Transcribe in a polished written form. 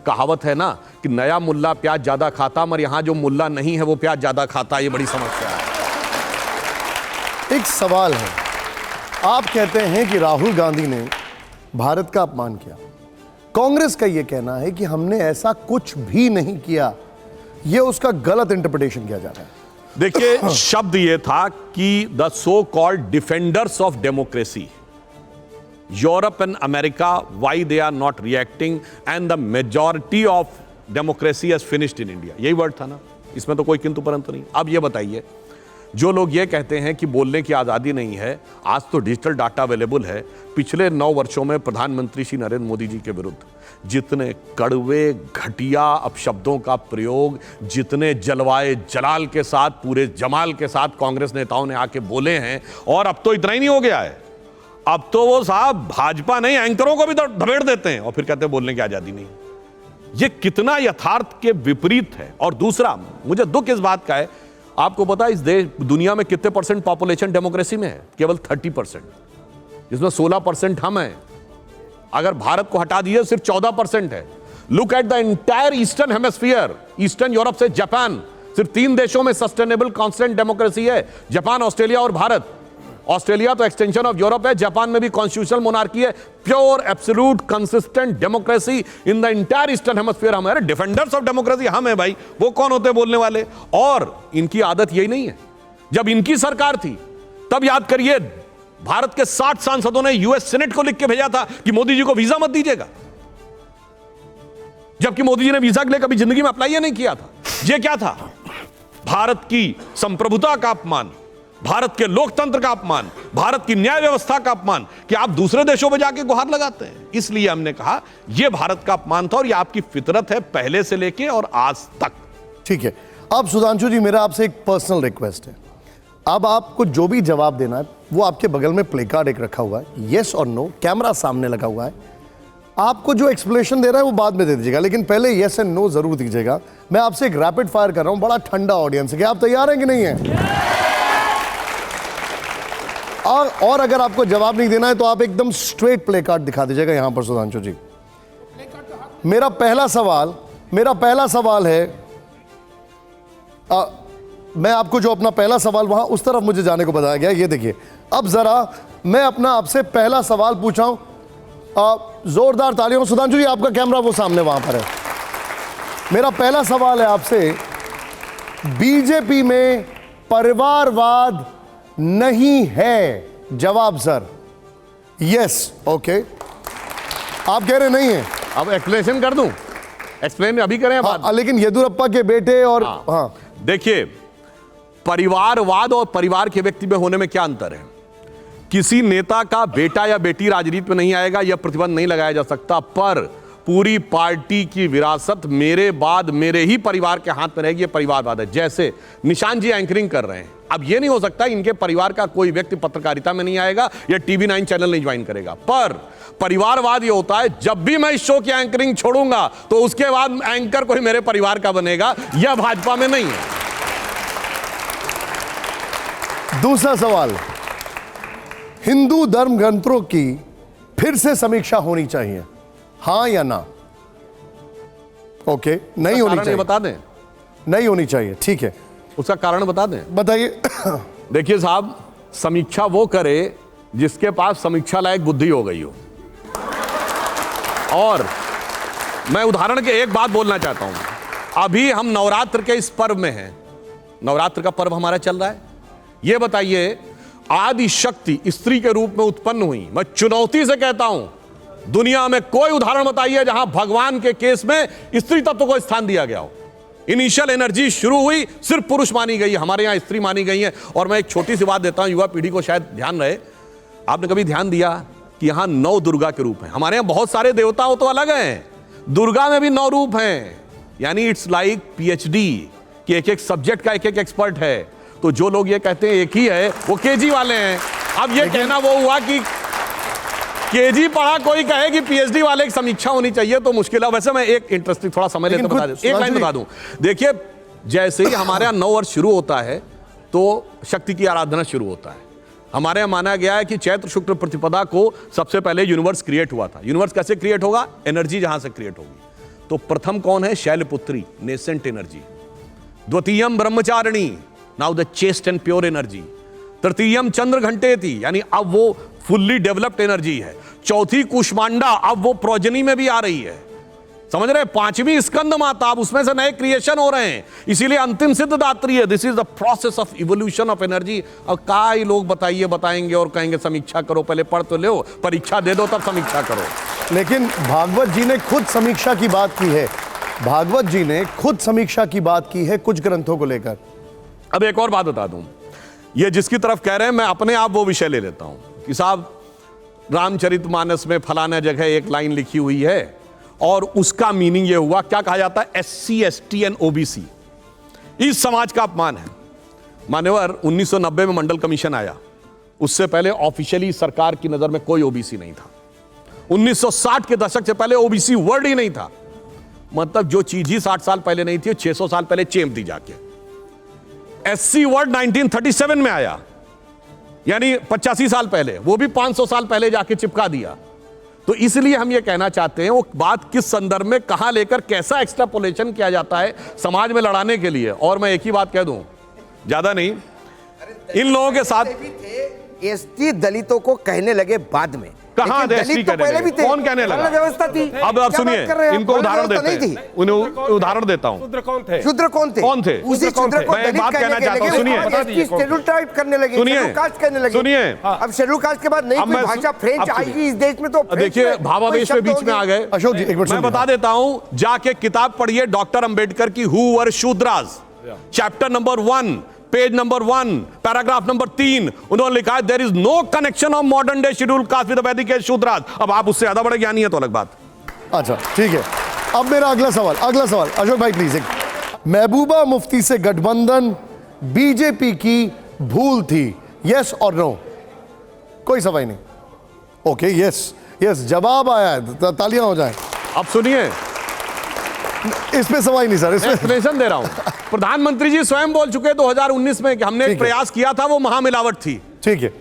कहावत है ना कि नया मुल्ला प्याज ज्यादा खाता, मगर यहां जो मुल्ला नहीं है वो प्याज ज्यादा खाता, ये बड़ी समस्या है। एक सवाल है, आप कहते हैं कि राहुल गांधी ने भारत का अपमान किया, कांग्रेस का यह कहना है कि हमने ऐसा कुछ भी नहीं किया, यह उसका गलत इंटरप्रिटेशन किया जा रहा है। देखिए, शब्द यह था कि the so called defenders of democracy, Europe and America, why they are not reacting and the majority of democracy has finished in India, यही वर्ड था ना, इसमें तो कोई किंतु परंतु नहीं। अब यह बताइए, जो लोग ये कहते हैं कि बोलने की आज़ादी नहीं है, आज तो डिजिटल डाटा अवेलेबल है, पिछले 9 वर्षों में प्रधानमंत्री श्री नरेंद्र मोदी जी के विरुद्ध जितने कड़वे घटिया अपशब्दों का प्रयोग, जितने जलवाए जलाल के साथ, पूरे जमाल के साथ कांग्रेस नेताओं ने आके बोले हैं, और अब तो इतना ही नहीं हो गया है, अब तो वो साहब भाजपा नहीं एंकरों को भी धबेड़ देते हैं और फिर कहते हैं बोलने की आज़ादी नहीं। ये कितना यथार्थ के विपरीत है। और दूसरा, मुझे दुख इस बात का है, आपको पता है इस देश दुनिया में कितने % पॉपुलेशन डेमोक्रेसी में है? केवल 30%, जिसमें 16% हम हैं। अगर भारत को हटा दिए सिर्फ 14% है। Look at the entire eastern hemisphere, eastern Europe से जापान, सिर्फ 3 देशों में सस्टेनेबल कांस्टेंट डेमोक्रेसी है, जापान, ऑस्ट्रेलिया और भारत। ऑस्ट्रेलिया तो एक्सटेंशन ऑफ यूरोप है, जापान में भी कॉन्स्टिट्यूशनल मोनार्की है, pure absolute consistent democracy in the entire eastern hemisphere हम है। डिफेंडर्स ऑफ डेमोक्रेसी हम है भाई, वो कौन होते बोलने वाले? और इनकी आदत यही नहीं है, जब इनकी सरकार थी तब याद करिए भारत के 60 सांसदों ने यूएस सीनेट को लिख के भेजा था कि मोदी जी को वीजा मत दीजिएगा, जबकि मोदी जी ने वीजा के लिए कभी जिंदगी में अप्लाई नहीं किया था। ये क्या था? भारत की संप्रभुता का अपमान, भारत के लोकतंत्र का अपमान, भारत की न्याय व्यवस्था का अपमान, कि आप दूसरे देशों में जाके गुहार लगाते हैं। इसलिए हमने कहा यह भारत का अपमान था और यह आपकी फितरत है पहले से लेके और आज तक। ठीक है, अब सुधांशु जी मेरा आपसे एक पर्सनल रिक्वेस्ट है, अब आपको जो भी जवाब देना है वो आपके बगल में प्ले कार्ड एक रखा हुआ है, यस और नो, कैमरा सामने लगा हुआ है, आपको जो एक्सप्लेनेशन दे रहा है वो बाद में दे दीजिएगा, लेकिन पहले यस एंड नो जरूर दीजिएगा। मैं आपसे एक रैपिड फायर कर रहा हूं, बड़ा ठंडा ऑडियंस है, क्या आप तैयार हैं कि नहीं है? और अगर आपको जवाब नहीं देना है तो आप एकदम स्ट्रेट प्ले कार्ड दिखा दीजिएगा यहां पर सुधांशु जी। मेरा पहला सवाल है, मैं आपको जो अपना पहला सवाल वहां उस तरफ मुझे जाने को बताया गया, ये देखिए। अब जरा मैं अपना आपसे पहला सवाल पूछा हूं, जोरदार तालियों। सुधांशु जी आपका कैमरा वो सामने वहां पर है। मेरा पहला सवाल है आपसे, बीजेपी में परिवारवाद नहीं है? जवाब सर यस, ओके। आप कह रहे नहीं है? अब एक्सप्लेनेशन कर दूं? एक्सप्लेन अभी करें बात? लेकिन येदुरप्पा के बेटे और हाँ। देखिए, परिवारवाद और परिवार के व्यक्ति में होने में क्या अंतर है? किसी नेता का बेटा या बेटी राजनीति में नहीं आएगा, यह प्रतिबंध नहीं लगाया जा सकता, पर पूरी पार्टी की विरासत मेरे बाद मेरे ही परिवार के हाथ में रहेगी, यह परिवारवाद है। जैसे निशान जी एंकरिंग कर रहे हैं, अब यह नहीं हो सकता इनके परिवार का कोई व्यक्ति पत्रकारिता में नहीं आएगा या टीवी 9 चैनल नहीं ज्वाइन करेगा, पर परिवारवाद यह होता है जब भी मैं इस शो की एंकरिंग छोड़ूंगा तो उसके बाद एंकर कोई मेरे परिवार का बनेगा, यह भाजपा में नहीं है। दूसरा सवाल, हिंदू धर्म ग्रंथों की फिर से समीक्षा होनी चाहिए, हाँ या ना? ओके, नहीं होनी चाहिए। बता दें, नहीं होनी चाहिए, ठीक है। उसका कारण बता दें। बताइए। देखिए साहब, समीक्षा वो करे जिसके पास समीक्षा लायक बुद्धि हो गई हो। और मैं उदाहरण के एक बात बोलना चाहता हूं, अभी हम नवरात्र के इस पर्व में हैं, नवरात्र का पर्व हमारा चल रहा है। यह बताइए, आदि शक्ति स्त्री के रूप में उत्पन्न हुई, मैं चुनौती से कहता हूं दुनिया में कोई उदाहरण बताइए जहां भगवान के केस में स्त्री तत्व को स्थान दिया गया हो। इनिशियल एनर्जी शुरू हुई, सिर्फ पुरुष मानी गई, हमारे यहां स्त्री मानी गई है। और मैं एक छोटी सी बात देता हूं, युवा पीढ़ी को शायद ध्यान रहे, आपने कभी ध्यान दिया कि यहां 9 दुर्गा के रूप हैं? हमारे यहां बहुत सारे देवता हो तो अलग हैं, दुर्गा में भी 9 रूप हैं, यानी इट्स लाइक पीएचडी कि एक एक सब्जेक्ट का एक एक एक्सपर्ट है। तो जो लोग ये कहते हैं एक ही है, वो केजी वाले हैं। अब ये कहना वो हुआ कि केजी पढ़ा कोई कहे कि पीएचडी वाले की समीक्षा होनी चाहिए तो मुश्किल है। वैसे मैं एक इंटरेस्टिंग थोड़ा समय लेते बता दूं, एक लाइन बता दूं। देखिए, जैसे ही हमारे यहाँ 9 वर्ष शुरू होता है तो शक्ति की आराधना शुरू होता है। हमारे यहाँ माना गया है कि चैत्र शुक्ल प्रतिपदा को सबसे पहले यूनिवर्स क्रिएट हुआ था। यूनिवर्स कैसे क्रिएट होगा? एनर्जी जहां से क्रिएट होगी। तो प्रथम कौन है? Shailputri, nascent energy. द्वितीयम Brahmacharini, now the chaste and pure energy. तृतीयम चंद्र घंटेति, यानी अब वो फुल्ली डेवलप्ड एनर्जी है। चौथी कुष्मांडा, अब वो प्रोजनी में भी आ रही है, समझ रहे? पांचवी स्कंद माता, अब उसमें से नए क्रिएशन हो रहे हैं, इसीलिए अंतिम सिद्धदात्री है। This is the process of evolution of energy. अब काय लोग बताएंगे और कहेंगे समीक्षा करो, पहले पढ़ तो लो, परीक्षा दे दो तब समीक्षा करो। लेकिन भागवत जी ने खुद समीक्षा की बात की है, भागवत जी ने खुद समीक्षा की बात की है कुछ ग्रंथों को लेकर। अब एक और बात बता दूं, ये जिसकी तरफ कह रहे हैं, मैं अपने आप वो विषय ले लेता हूं कि साहब रामचरितमानस में फलाना जगह एक लाइन लिखी हुई है और उसका मीनिंग ये हुआ, क्या कहा जाता है? SC, ST एंड OBC इस समाज का अपमान है। मान्यवर 1990 में मंडल कमीशन आया, उससे पहले ऑफिशियली सरकार की नजर में कोई OBC नहीं था। 1960 के दशक से पहले OBC वर्ड ही नहीं था। मतलब जो चीज ही 60 साल पहले नहीं थी, 600 साल पहले चेप दी जाके। SC वर्ड 1937 में आया, यानी 85 साल पहले, वो भी 500 साल पहले जाके चिपका दिया। तो इसलिए हम ये कहना चाहते हैं, वो बात किस संदर्भ में कहां लेकर कैसा एक्सट्रापोलेशन किया जाता है समाज में लड़ाने के लिए। और मैं एक ही बात कह दूं, ज्यादा नहीं, इन लोगों के साथ एसटी दलितों को कहने लगे बाद में। कहां दलित तो पहले भी थे, कौन कहने लगा? व्यवस्था थी। अब सुनिए, इनको उदाहरण देते हैं, उन्हें उदाहरण देता हूं। शूद्र कौन थे? शूद्र कौन थे? कौन थे? उसी शूद्र को मैं एक बात कहना चाहता हूं, सुनिए, शेड्यूल टाइप करने लगे, शेड्यूल कास्ट करने लगे। सुनिए, अब शेड्यूल कास्ट के बाद नई कोई भाषा फ्रेंच आएगी इस देश में, तो देखिए भावावेश में बीच में आ गए। अशोक जी एक मिनट मैं बता देता हूं, जाके किताब पढ़िए डॉक्टर अंबेडकर की, who were Shudras, chapter number 1, page number 1, paragraph number 3, उन्होंने लिखा है there is no connection of modern day schedule caste with Vedic age Shudras. अब आप उससे ज्यादा बड़े ज्ञानी है तो अलग बात। अच्छा ठीक है, अब मेरा अगला सवाल अशोक भाई प्लीज। महबूबा मुफ्ती से गठबंधन बीजेपी की भूल थी, यस और नो? कोई सवाल नहीं, ओके यस जवाब आया है, तालियां हो जाए। अब सुनिए, इसमें सवाल नहीं सर, इसमें एक्सप्लेनेशन दे रहा हूं। प्रधानमंत्री जी स्वयं बोल चुके 2019 में कि हमने एक प्रयास किया था, वो महामिलावट थी। ठीक है।